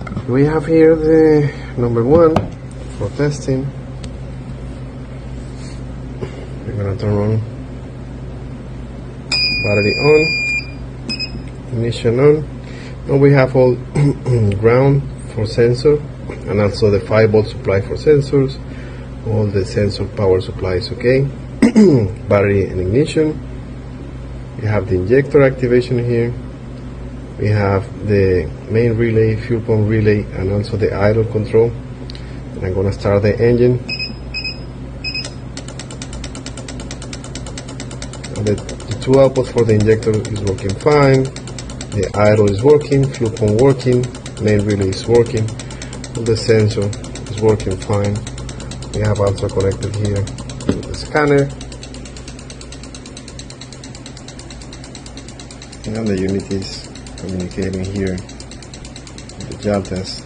We have here the number 1 for testing. We're gonna turn on battery on, ignition on. Now we have all ground for sensor, and also the 5-volt supply for sensors. All the sensor power supply is okay. Battery and ignition. We have the injector activation here. We have the main relay, fuel pump relay, and also the idle control. And I'm gonna start the engine. And the 2 outputs for the injector is working fine. The idle is working, fuel pump working, main relay is working. All the sensor is working fine. We have also connected here the scanner. And the unit is communicating here with the llantas.